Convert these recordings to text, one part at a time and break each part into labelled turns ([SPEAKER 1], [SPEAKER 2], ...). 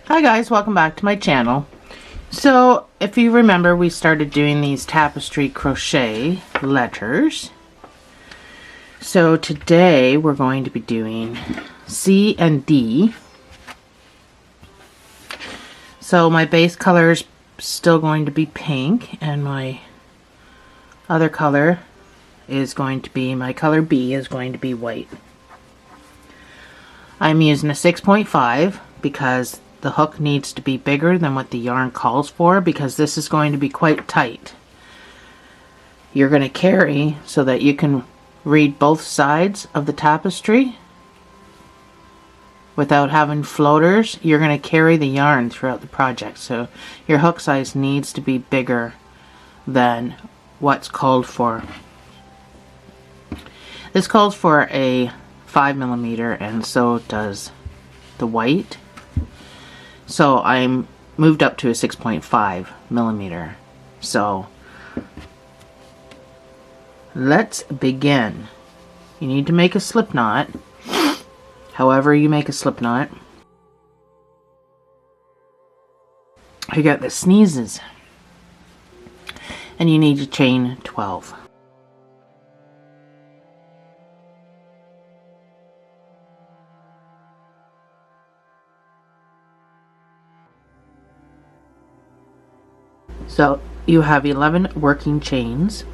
[SPEAKER 1] Hi guys, welcome back to my channel. So if you remember, we started doing these tapestry crochet letters. So today we're going to be doing C and D. So my base color is still going to be pink, and my other color is going to be, my color B is going to be white. I'm using a 6.5 because the hook needs to be bigger than what the yarn calls for, because this is going to be quite tight. You're going to carry so that you can read both sides of the tapestry without having floaters. You're going to carry the yarn throughout the project, so your hook size needs to be bigger than what's called for. This calls for a 5mm, and so does the white. So I'm moved up to a 6.5mm. So let's begin. You need to make a slip knot. However you make a slip knot. You got the sneezes. And you need to chain 12. So you have 11 working chains.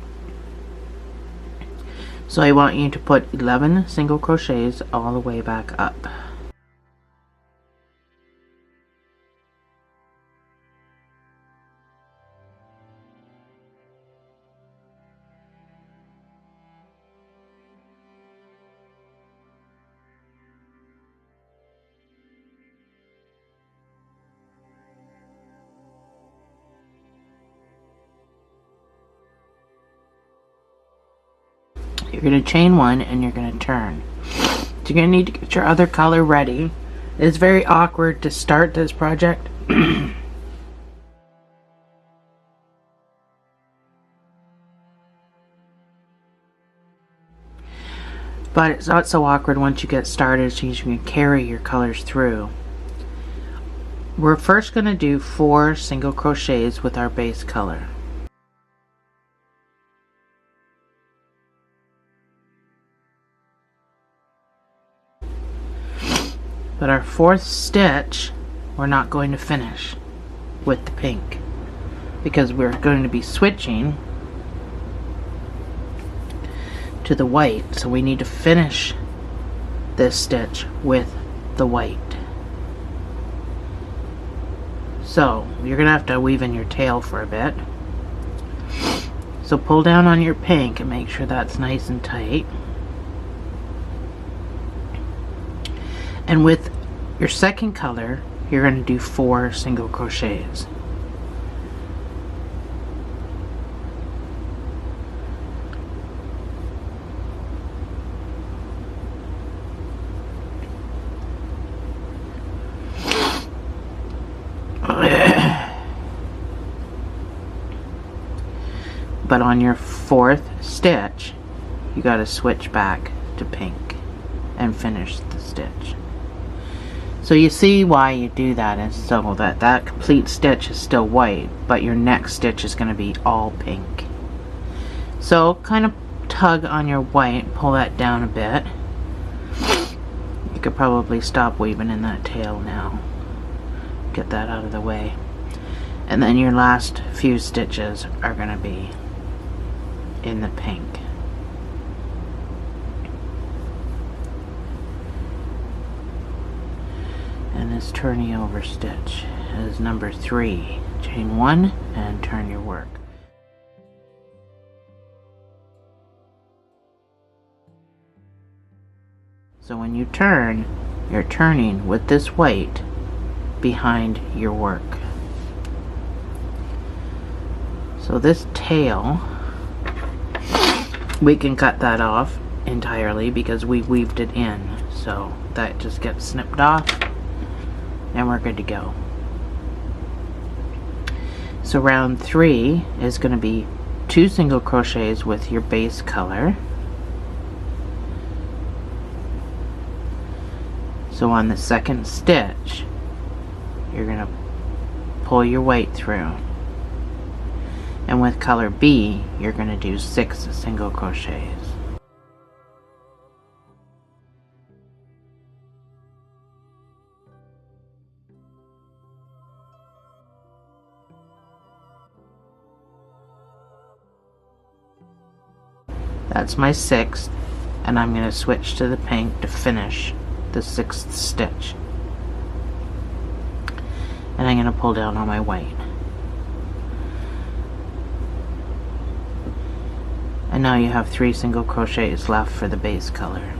[SPEAKER 1] So I want you to put 11 single crochets all the way back up. You're going to chain one and you're going to turn. So you're going to need to get your other color ready. It's very awkward to start this project. But it's not so awkward once you get started, so you can carry your colors through. We're first going to do 4 single crochets with our base color. But our 4th stitch, we're not going to finish with the pink, because we're going to be switching to the white. So we need to finish this stitch with the white. So you're going to have to weave in your tail for a bit. So pull down on your pink and make sure that's nice and tight. And with your second color, you're going to do 4 single crochets. But on your 4th stitch, you got to switch back to pink and finish the stitch. So you see why you do that is so that that complete stitch is still white, but your next stitch is going to be all pink. So kind of tug on your white, pull that down a bit. You could probably stop weaving in that tail now. Get that out of the way. And then your last few stitches are going to be in the pink. And this turning over stitch is number 3. Chain 1 and turn your work. So when you turn, you're turning with this white behind your work. So this tail, we can cut that off entirely because we weaved it in. So that just gets snipped off. And we're good to go. So round 3 is going to be 2 single crochets with your base color. So on the second stitch, you're going to pull your weight through. And with color B, you're going to do 6 single crochets. That's my 6th, and I'm going to switch to the pink to finish the 6th stitch. And I'm going to pull down on my white. And now you have 3 single crochets left for the base color.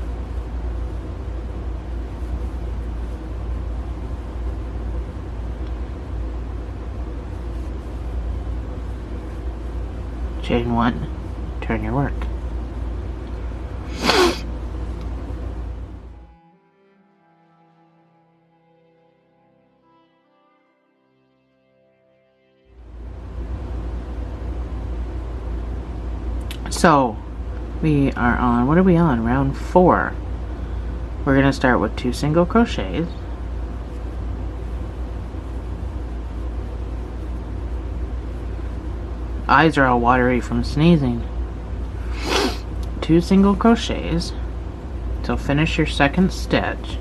[SPEAKER 1] Chain 1, turn your work. So we are on, what are we on? Round 4. We're going to start with 2 single crochets. Eyes are all watery from sneezing. 2 single crochets. So finish your 2nd stitch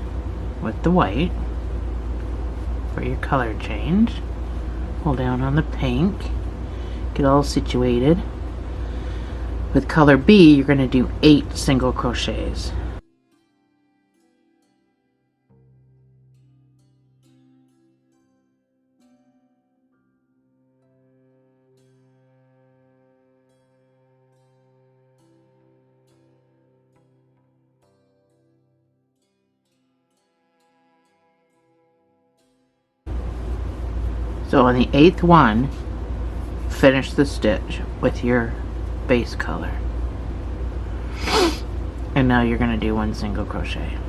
[SPEAKER 1] with the white for your color change. Pull down on the pink. Get all situated. With color B, you're going to do 8 single crochets. So on the 8th one, finish the stitch with your base color. And now you're going to do 1 single crochet.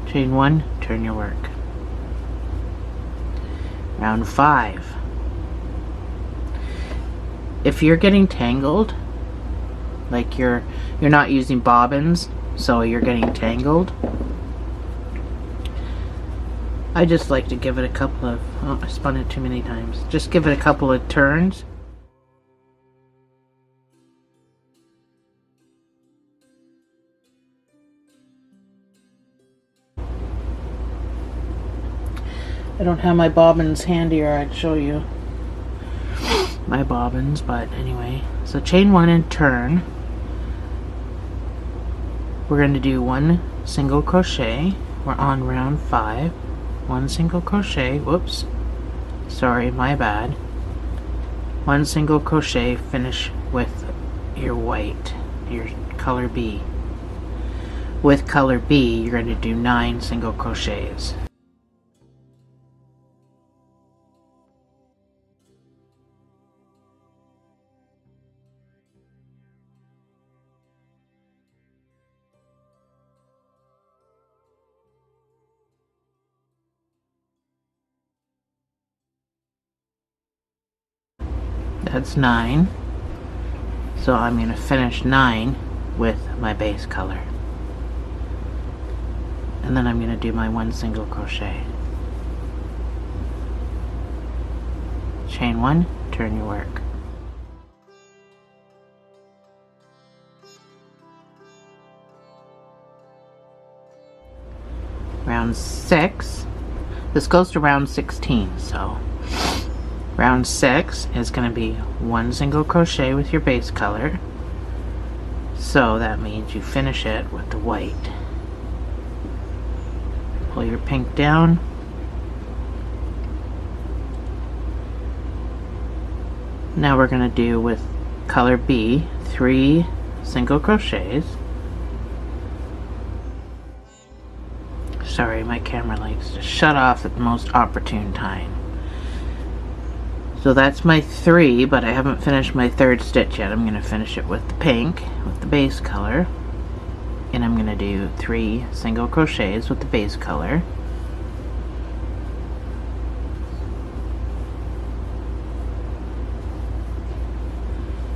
[SPEAKER 1] Chain 1, turn your work. Round 5. If you're getting tangled, like you're not using bobbins, so you're getting tangled, I just like to give it a couple of, oh, I spun it too many times. Just give it a couple of turns. I don't have my bobbins handy, or I'd show you my bobbins, but anyway. So chain 1 and turn. We're going to do 1 single crochet. We're on round 5. 1 single crochet, whoops, sorry, my bad. 1 single crochet, finish with your white, your color B. With color B, you're going to do 9 single crochets. That's 9. So I'm going to finish 9 with my base color. And then I'm going to do my 1 single crochet. Chain 1, turn your work. Round 6. This goes to round 16, so round 6 is going to be 1 single crochet with your base color. So that means you finish it with the white. Pull your pink down. Now we're going to do with color B 3 single crochets. Sorry, my camera likes to shut off at the most opportune time. So that's my 3, but I haven't finished my 3rd stitch yet. I'm going to finish it with the pink, with the base color. And I'm going to do 3 single crochets with the base color.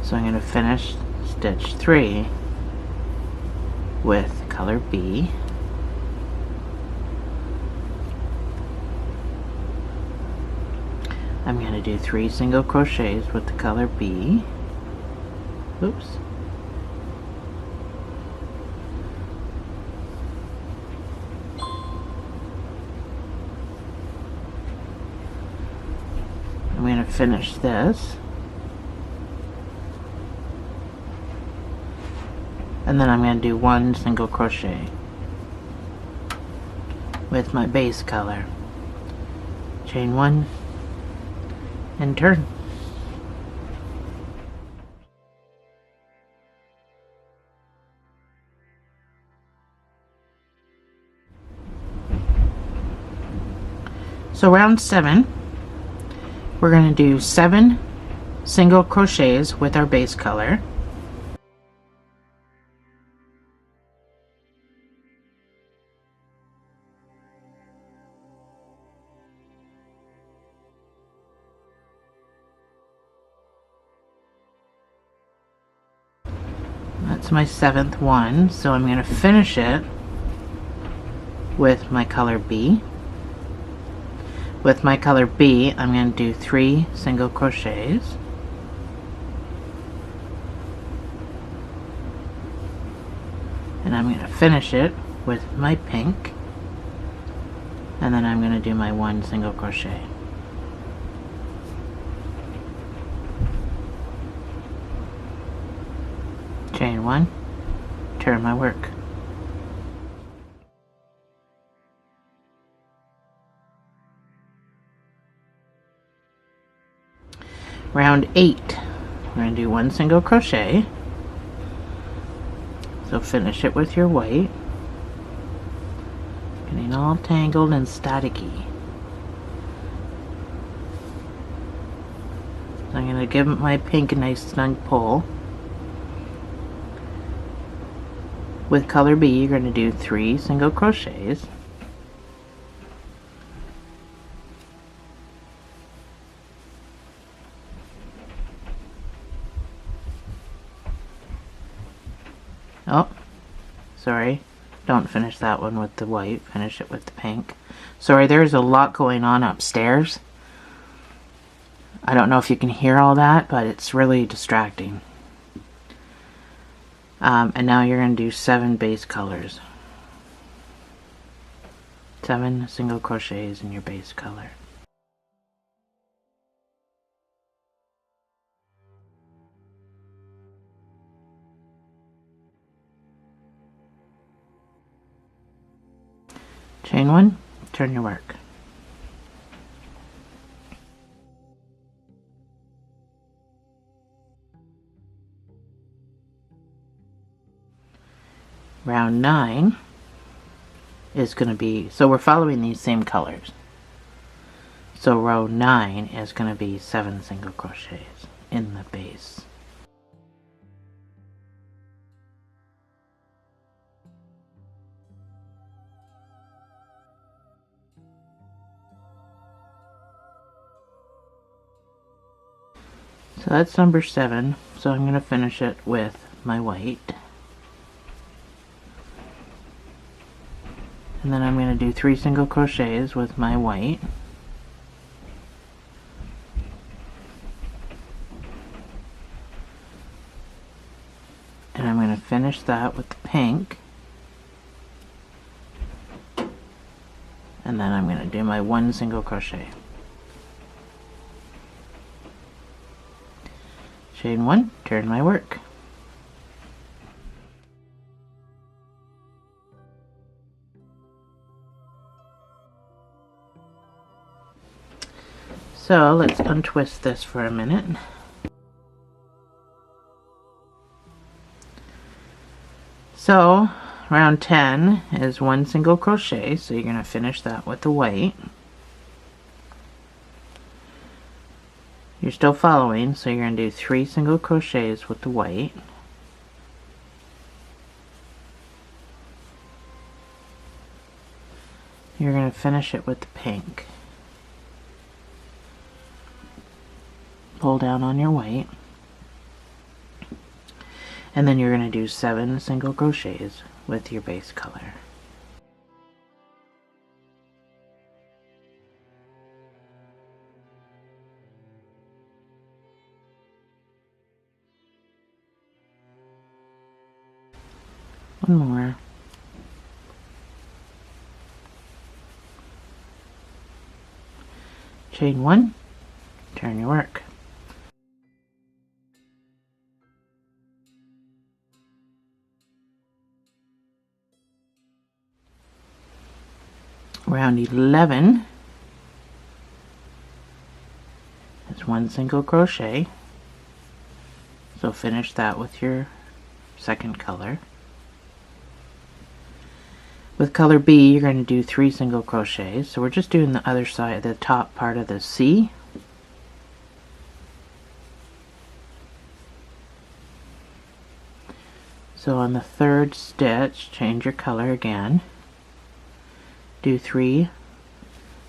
[SPEAKER 1] So I'm going to finish stitch 3 with color B. I'm going to do 3 single crochets with the color B. Oops. I'm going to finish this. And then I'm going to do 1 single crochet with my base color. Chain 1 and turn. So round 7, we're going to do 7 single crochets with our base color. That's my 7th one, so I'm going to finish it with my color B. With my color B, I'm going to do 3 single crochets. And I'm going to finish it with my pink. And then I'm going to do my 1 single crochet. Chain 1, turn my work. Round 8, we're going to do 1 single crochet. So finish it with your white. Getting all tangled and staticky. So I'm going to give my pink a nice snug pull. With color B, you're going to do 3 single crochets. Oh, sorry. Don't finish that one with the white. Finish it with the pink. Sorry, there's a lot going on upstairs. I don't know if you can hear all that, but it's really distracting. And now you're going to do 7 base colors. 7 single crochets in your base color. Chain 1, turn your work. Round 9 is going to be, so we're following these same colors. So row 9 is going to be 7 single crochets in the base. So that's number 7, so I'm going to finish it with my white. And then I'm going to do 3 single crochets with my white. And I'm going to finish that with the pink. And then I'm going to do my 1 single crochet. Chain 1, turn my work. So let's untwist this for a minute. So round 10 is 1 single crochet, so you're going to finish that with the white. You're still following, so you're going to do 3 single crochets with the white. You're going to finish it with the pink. Pull down on your white, and then you're going to do 7 single crochets with your base color. One more. Chain 1, turn your work. Round 11 is 1 single crochet, so finish that with your second color. With color B, you're going to do 3 single crochets, so we're just doing the other side, the top part of the C. So on the third stitch, change your color again. Do 3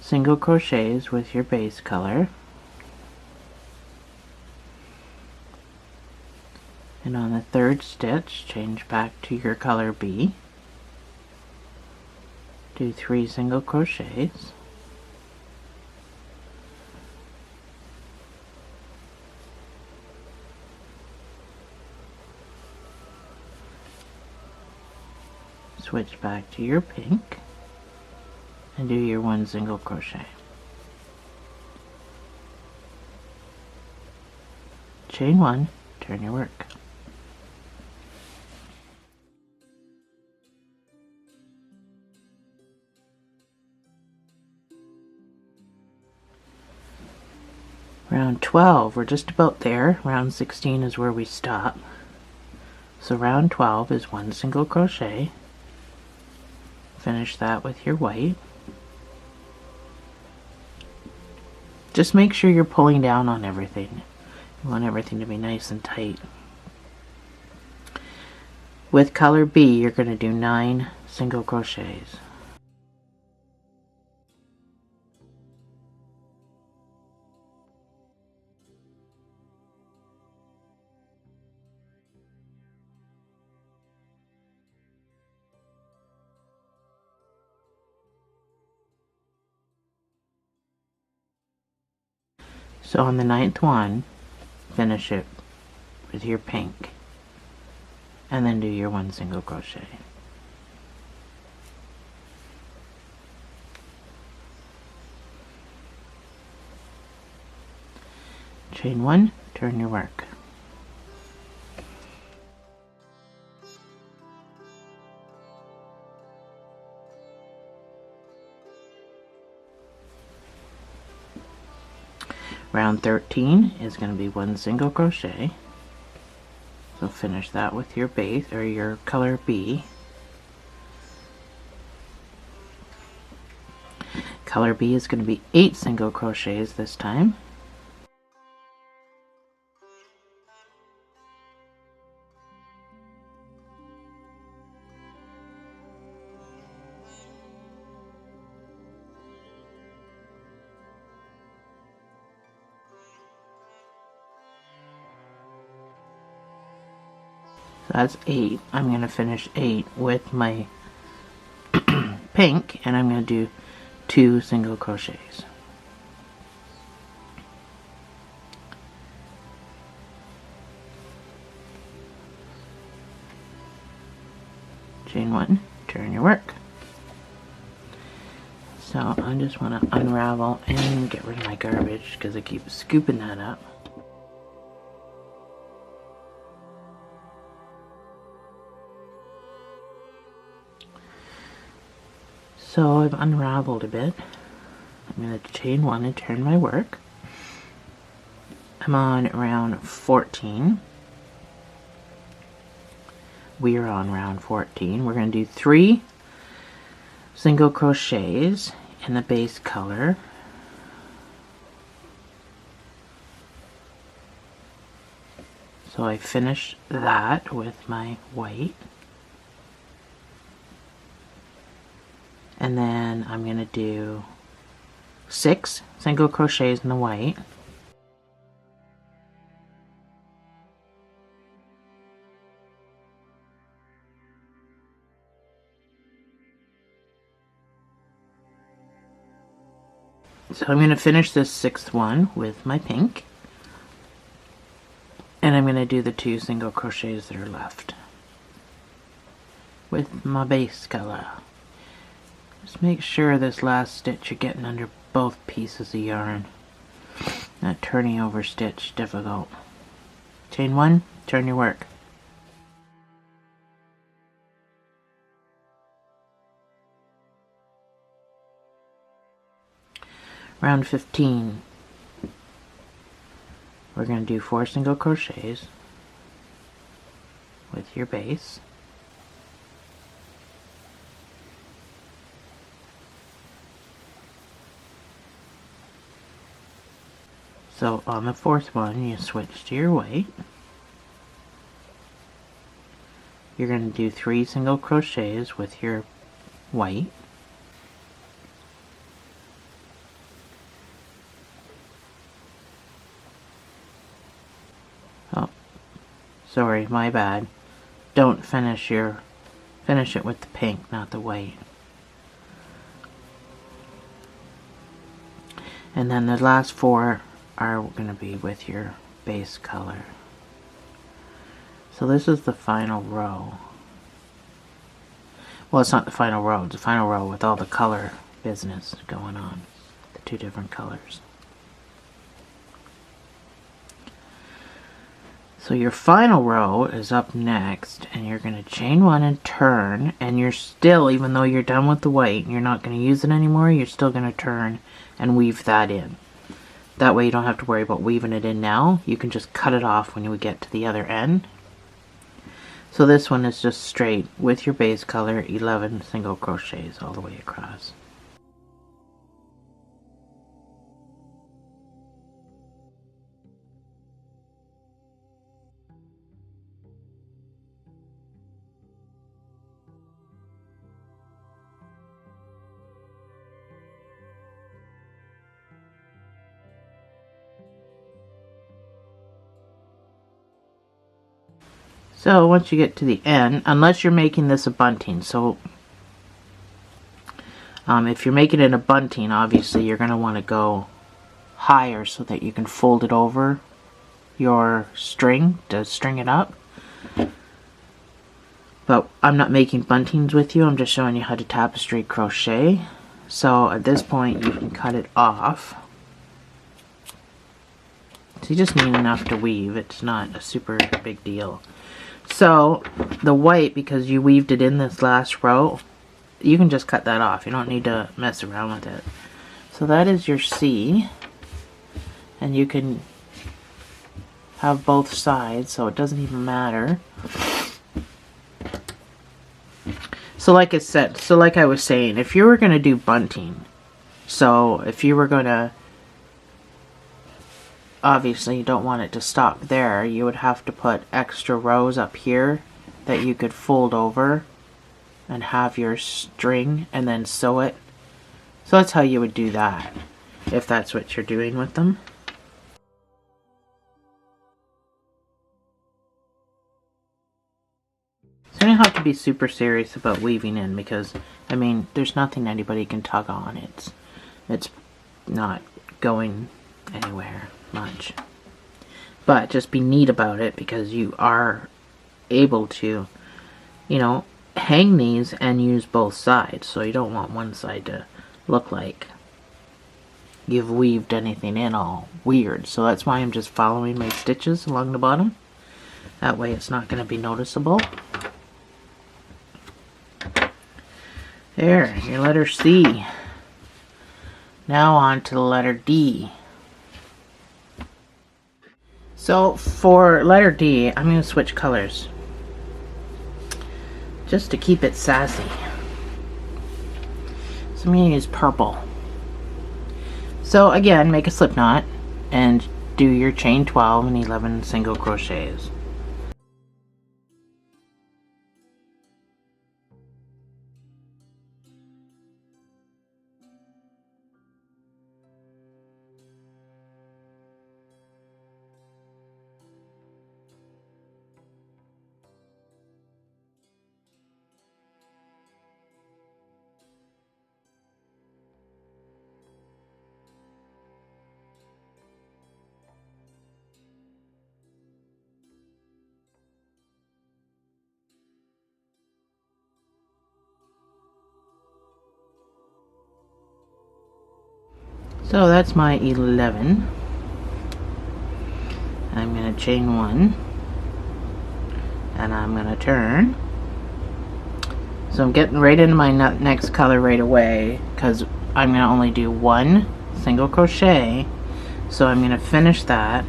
[SPEAKER 1] single crochets with your base color. And on the third stitch, change back to your color B. Do 3 single crochets. Switch back to your pink and do your 1 single crochet. Chain 1, turn your work. Round 12, we're just about there. Round 16 is where we stop. So round 12 is 1 single crochet. Finish that with your white. Just make sure you're pulling down on everything. You want everything to be nice and tight. With color B, you're going to do 9 single crochets. So on the 9th one, finish it with your pink and then do your 1 single crochet. Chain 1, turn your work. Round 13 is going to be 1 single crochet. So finish that with your base or your color B. Color B is going to be 8 single crochets this time. So that's 8. I'm going to finish 8 with my pink, and I'm going to do 2 single crochets. Chain 1, turn your work. So I just want to unravel and get rid of my garbage because I keep scooping that up. So I've unraveled a bit. I'm going to chain 1 and turn my work. I'm on round 14. We are on round 14. We're going to do 3 single crochets in the base color. So I finished that with my white. And then I'm going to do 6 single crochets in the white. So I'm going to finish this 6th one with my pink. And I'm going to do the 2 single crochets that are left. with my base color. Just make sure this last stitch you're getting under both pieces of yarn. That turning over stitch difficult. Chain 1, turn your work. Round 15. We're going to do 4 single crochets with your base. So on the 4th one, you switch to your white. You're going to do 3 single crochets with your white. Oh, sorry, my bad. Don't finish it with the pink, not the white. And then the last 4 are going to be with your base color. So this is the final row. Well, it's not the final row, it's the final row with all the color business going on. The 2 different colors. So your final row is up next, and you're going to chain 1 and turn, and you're still, even though you're done with the white and you're not going to use it anymore, you're still going to turn and weave that in. That way you don't have to worry about weaving it in now. You can just cut it off when you get to the other end. So this one is just straight with your base color, 11 single crochets all the way across. So once you get to the end, unless you're making this a bunting, so if you're making it a bunting, obviously you're going to want to go higher so that you can fold it over your string to string it up. But I'm not making buntings with you, I'm just showing you how to tapestry crochet. So at this point you can cut it off. So you just need enough to weave, it's not a super big deal. So the white, because you weaved it in this last row, you can just cut that off. You don't need to mess around with it. So that is your C, and you can have both sides, so it doesn't even matter. So like I said, so like I was saying, if you were going to do bunting, so if you were going to, obviously you don't want it to stop there, you would have to put extra rows up here that you could fold over and have your string and then sew it. So that's how you would do that, if that's what you're doing with them. So you don't have to be super serious about weaving in, because I mean there's nothing anybody can tug on. It's not going anywhere much. But just be neat about it, because you are able to, you know, hang these and use both sides. So you don't want one side to look like you've weaved anything in all weird. So that's why I'm just following my stitches along the bottom. That way it's not going to be noticeable. There, your letter C. Now on to the letter D. So for letter D, I'm going to switch colors just to keep it sassy. So I'm going to use purple. So again, make a slip knot and do your chain 12 and 11 single crochets. So that's my 11. I'm going to chain 1 and I'm going to turn. So I'm getting right into my next color right away because I'm going to only do 1 single crochet. So I'm going to finish that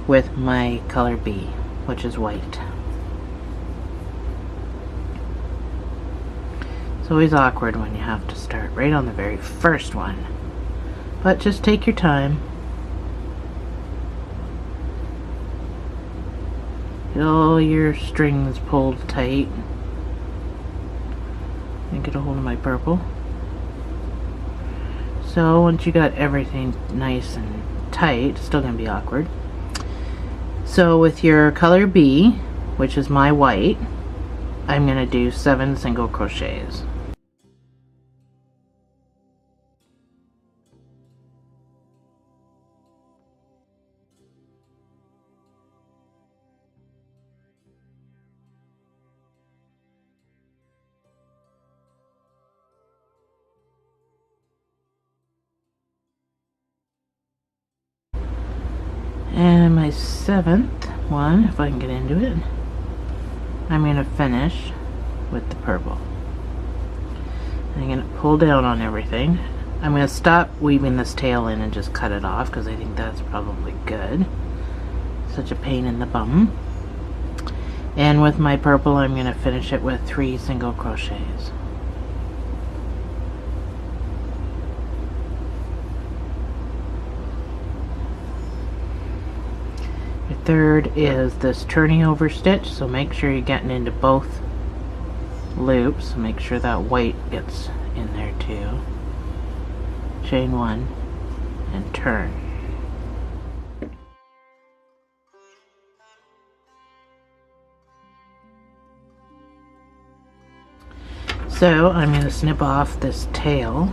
[SPEAKER 1] with my color B, which is white. It's always awkward when you have to start right on the very first one, but just take your time. Get all your strings pulled tight and get a hold of my purple. So once you got everything nice and tight, it's still gonna be awkward. So with your color B, which is my white, I'm gonna do 7 single crochets. And my 7th one, if I can get into it, I'm going to finish with the purple. I'm going to pull down on everything. I'm going to stop weaving this tail in and just cut it off because I think that's probably good. Such a pain in the bum. And with my purple, I'm going to finish it with 3 single crochets. Your third is this turning over stitch, so make sure you're getting into both loops. Make sure that white gets in there too. Chain 1 and turn. So I'm going to snip off this tail.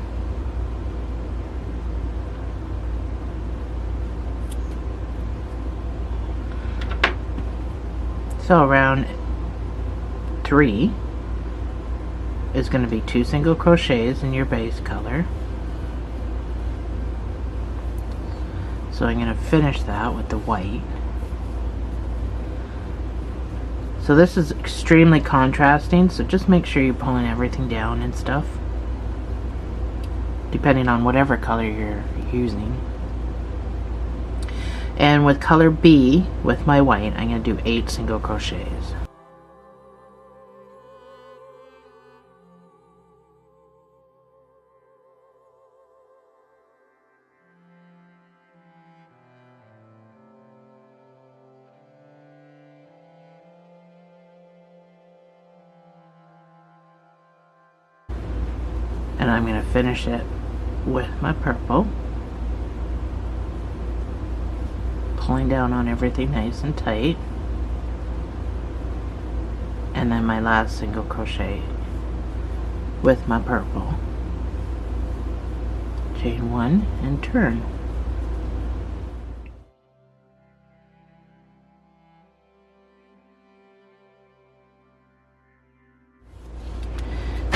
[SPEAKER 1] So around 3 is going to be 2 single crochets in your base color. So I'm going to finish that with the white. So this is extremely contrasting, so just make sure you're pulling everything down and stuff, depending on whatever color you're using. And with color B, with my white, I'm going to do 8 single crochets. And I'm going to finish it with my purple. Pulling down on everything nice and tight, and then my last single crochet with my purple. Chain 1 and turn.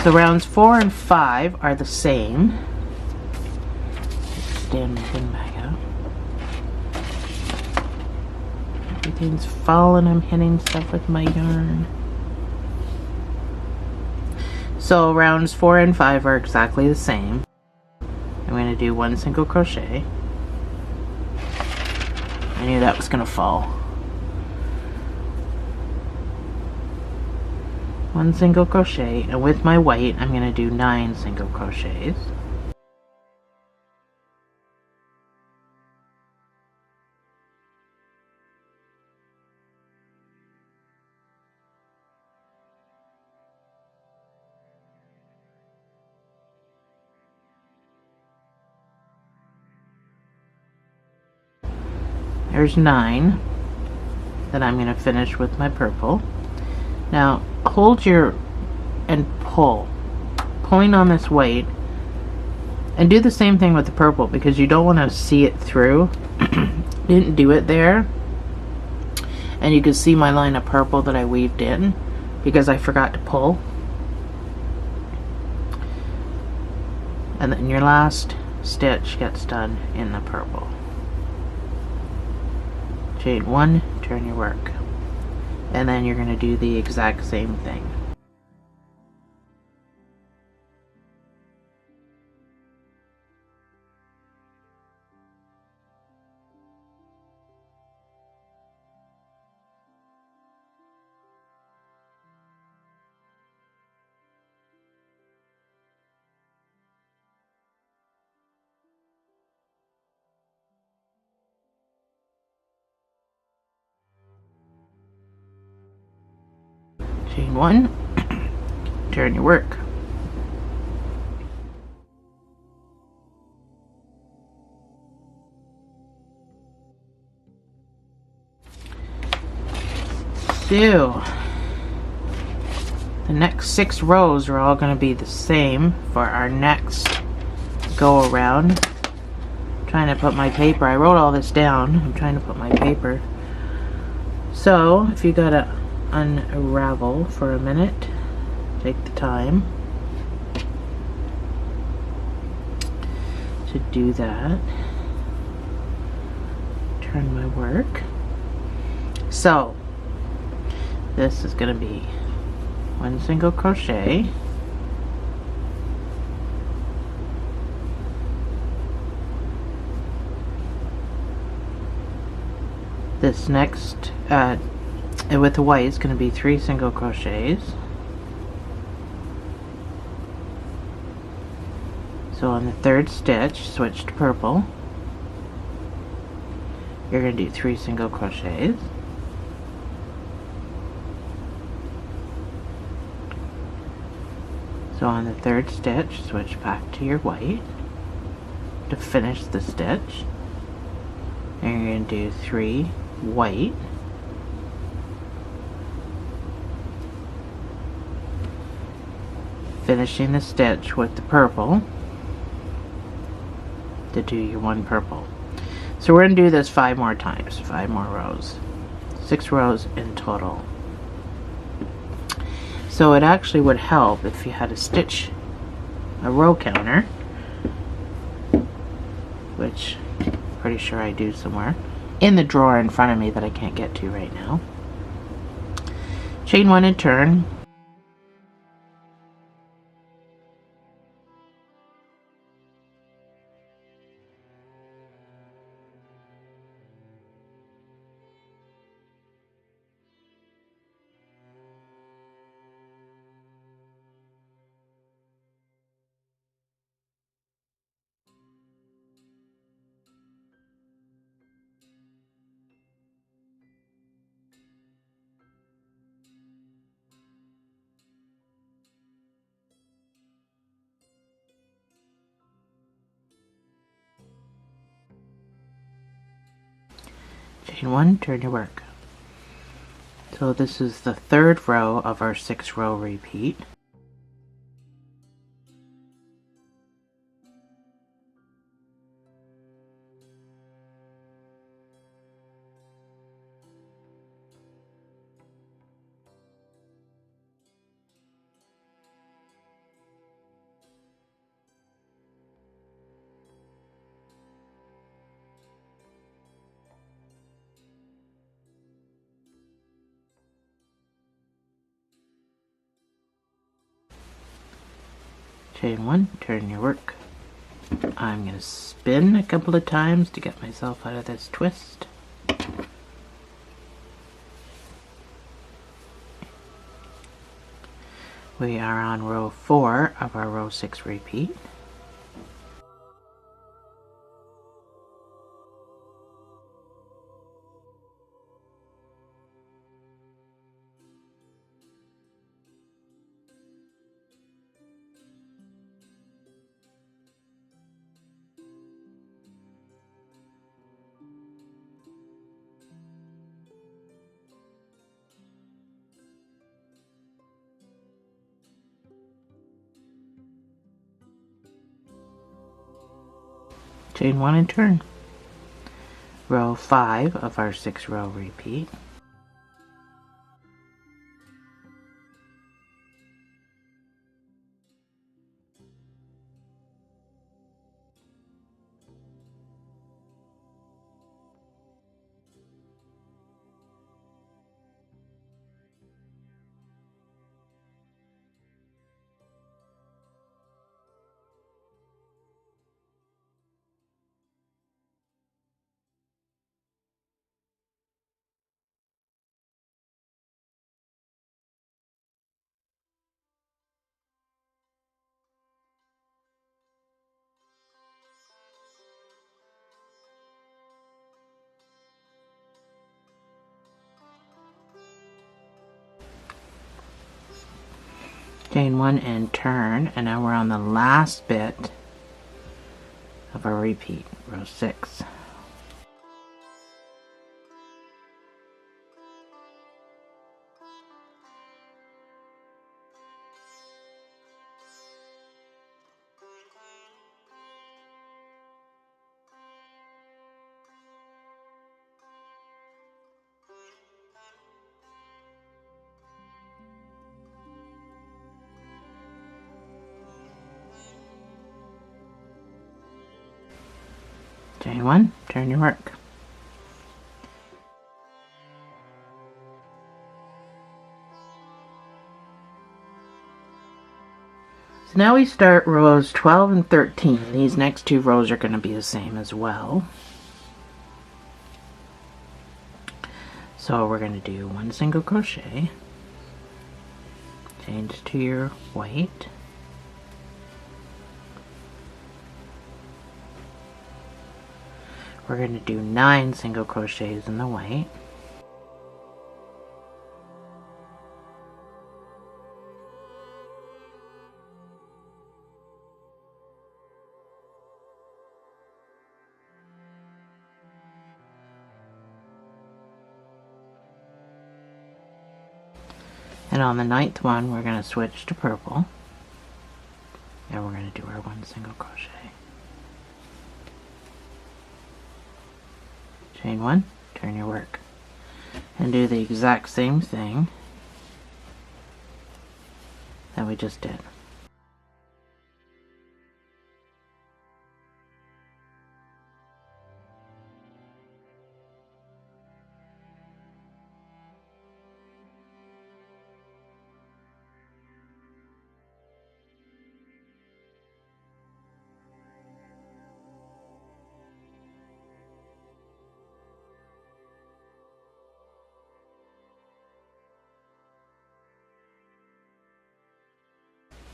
[SPEAKER 1] So rounds 4 and 5 are the same. Stand my thing back out. Everything's falling. I'm hitting stuff with my yarn. So rounds 4 and 5 are exactly the same. I'm going to do 1 single crochet. I knew that was going to fall. 1 single crochet, and with my white I'm going to do 9 single crochets. There's 9 that I'm going to finish with my purple. Now hold your and pull, pulling on this white, and do the same thing with the purple because you don't want to see it through. Didn't do it there, and you can see my line of purple that I weaved in because I forgot to pull. And then your last stitch gets done in the purple. Chain 1, turn your work, and then you're going to do the exact same thing. Chain 1, turn your work. So the next 6 rows are all going to be the same for our next go around. I'm trying to put my paper, I wrote all this down, I'm trying to put my paper. So if you gotta unravel for a minute, take the time to do that. Turn my work. So this is going to be 1 single crochet, this next with the white is going to be 3 single crochets. So on the 3rd stitch, switch to purple, you're going to do 3 single crochets. So on the 3rd stitch, switch back to your white to finish the stitch, and you're going to do 3 white, finishing the stitch with the purple to do your 1 purple. So we're going to do this 5 more times, 5 more rows, 6 rows in total. So it actually would help if you had a row counter, which I'm pretty sure I do somewhere, in the drawer in front of me that I can't get to right now. Chain 1 and turn. Chain 1, turn your work. So this is the 3rd row of our 6 row repeat. Chain 1, turn your work. I'm going to spin a couple of times to get myself out of this twist. We are on row 4 of our row 6 repeat. Chain 1 and turn. Row 5 of our 6 row repeat. chain 1 and turn, and now we're on the last bit of our repeat, row 6. Chain 1, turn your work. So now we start rows 12 and 13. These next 2 rows are going to be the same as well. So we're going to do 1 single crochet, change to your white, we're going to do 9 single crochets in the white, and on the 9th one we're going to switch to purple, and we're going to do our 1 single crochet. Chain 1, turn your work, and do the exact same thing that we just did.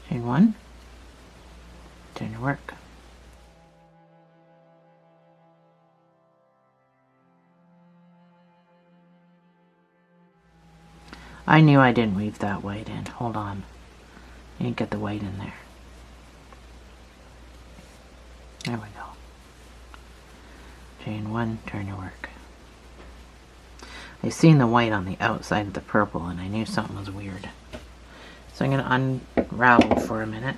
[SPEAKER 1] Chain 1, turn your work. I knew I didn't weave that white in. Hold on. I didn't get the white in there. There we go. Chain 1, turn your work. I seen the white on the outside of the purple and I knew something was weird. So I'm going to unravel for a minute.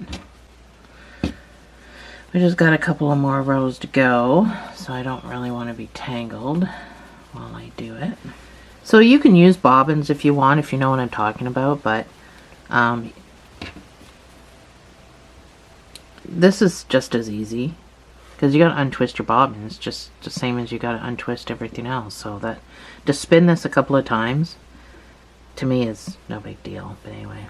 [SPEAKER 1] We just got a couple of more rows to go, so I don't really want to be tangled while I do it. So you can use bobbins if you want, if you know what I'm talking about, but this is just as easy because you got to untwist your bobbins just the same as you got to untwist everything else. So that to spin this a couple of times to me is no big deal. But anyway,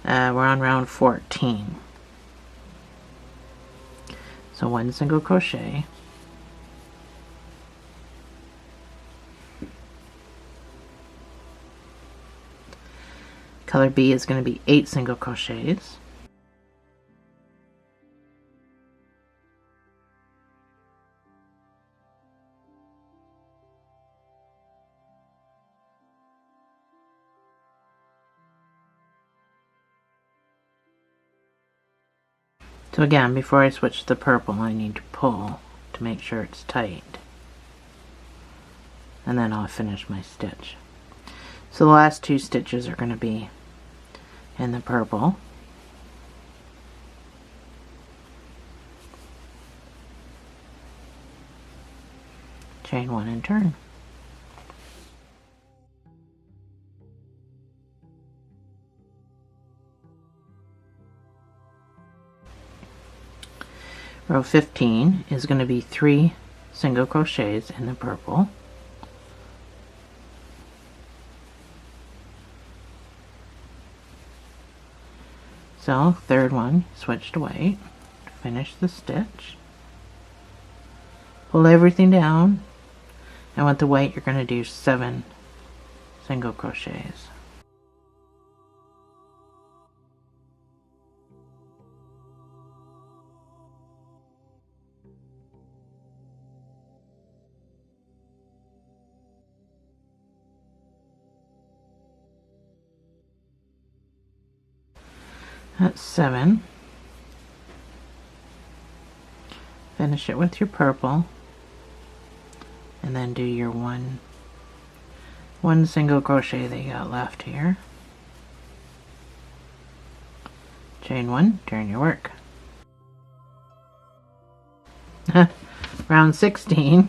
[SPEAKER 1] we're on round 14. So 1 single crochet, color B is going to be 8 single crochets, so again, before I switch to the purple, I need to pull to make sure it's tight, and then I'll finish my stitch. So the last 2 stitches are going to be in the purple, chain 1 and turn. Row 15 is going to be 3 single crochets in the purple, so third one, switch to white, finish the stitch, pull everything down, and with the white you're going to do 7 single crochets. That's 7. Finish it with your purple, and then do your one single crochet that you got left here. Chain 1, turn your work. Round 16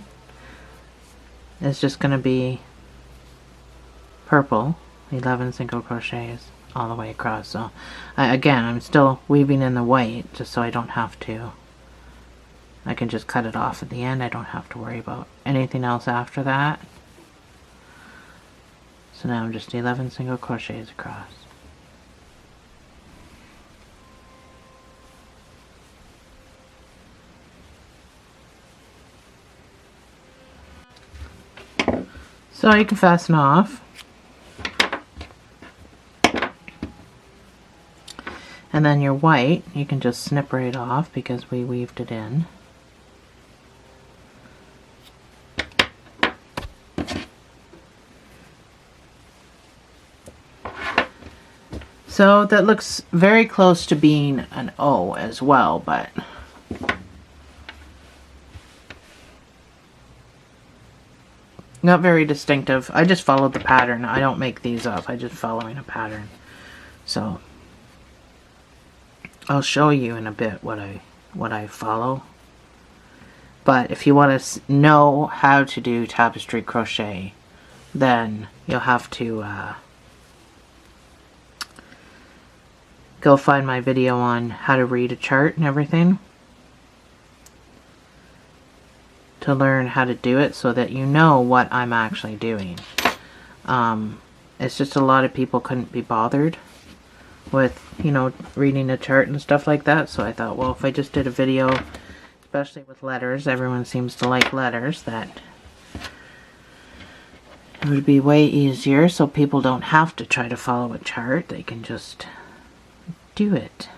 [SPEAKER 1] is just going to be purple, 11 single crochets all the way across. So again, I'm still weaving in the white just so I don't have to. I can just cut it off at the end. I don't have to worry about anything else after that. So now I'm just 11 single crochets across. So you can fasten off. And then your white, you can just snip right off because we weaved it in. So that looks very close to being an O as well, but not very distinctive. I just followed the pattern. I don't make these up. I just following a pattern. So I'll show you in a bit what I follow. But if you want to know how to do tapestry crochet, then you'll have to go find my video on how to read a chart and everything to learn how to do it so that you know what I'm actually doing. It's just a lot of people couldn't be bothered with, you know, reading a chart and stuff like that, so I thought, well, if I just did a video, especially with letters, everyone seems to like letters, that it would be way easier so people don't have to try to follow a chart. They can just do it.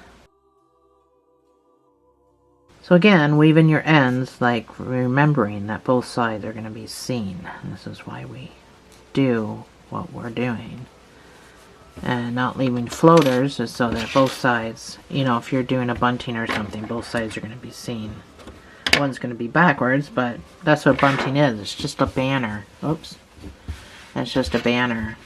[SPEAKER 1] So again, weave in your ends, like remembering that both sides are going to be seen. This is why we do what we're doing. And not leaving floaters is so that both sides, you know, if you're doing a bunting or something, both sides are going to be seen. One's going to be backwards, but that's what bunting is. It's just a banner. Oops. It's just a banner.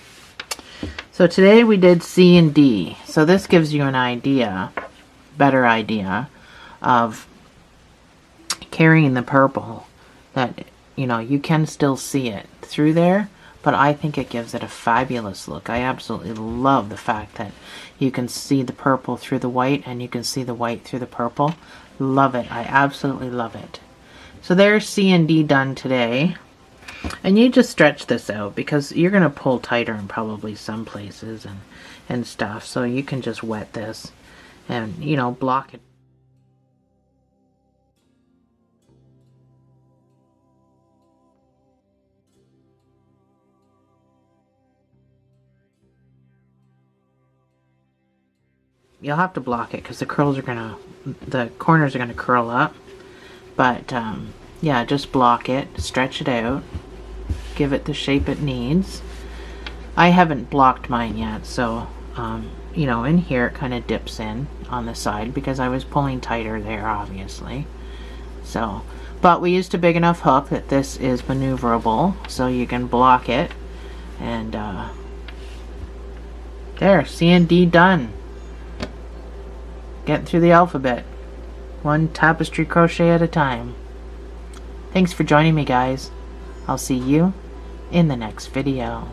[SPEAKER 1] So today we did C and D. So this gives you an idea, better idea, of carrying the purple, that, you know, you can still see it through there, but I think it gives it a fabulous look. I absolutely love the fact that you can see the purple through the white and you can see the white through the purple. Love it. I absolutely love it. So there's C and D done today. And you just stretch this out because you're going to pull tighter in probably some places and stuff. So you can just wet this and, you know, block it. You'll have to block it because the corners are going to curl up. But yeah, just block it, stretch it out, give it the shape it needs. I haven't blocked mine yet, so you know, in here it kind of dips in on the side because I was pulling tighter there, obviously. So, but we used a big enough hook that this is maneuverable, so you can block it. And there, C and D done. Getting through the alphabet, one tapestry crochet at a time. Thanks for joining me, guys. I'll see you in the next video.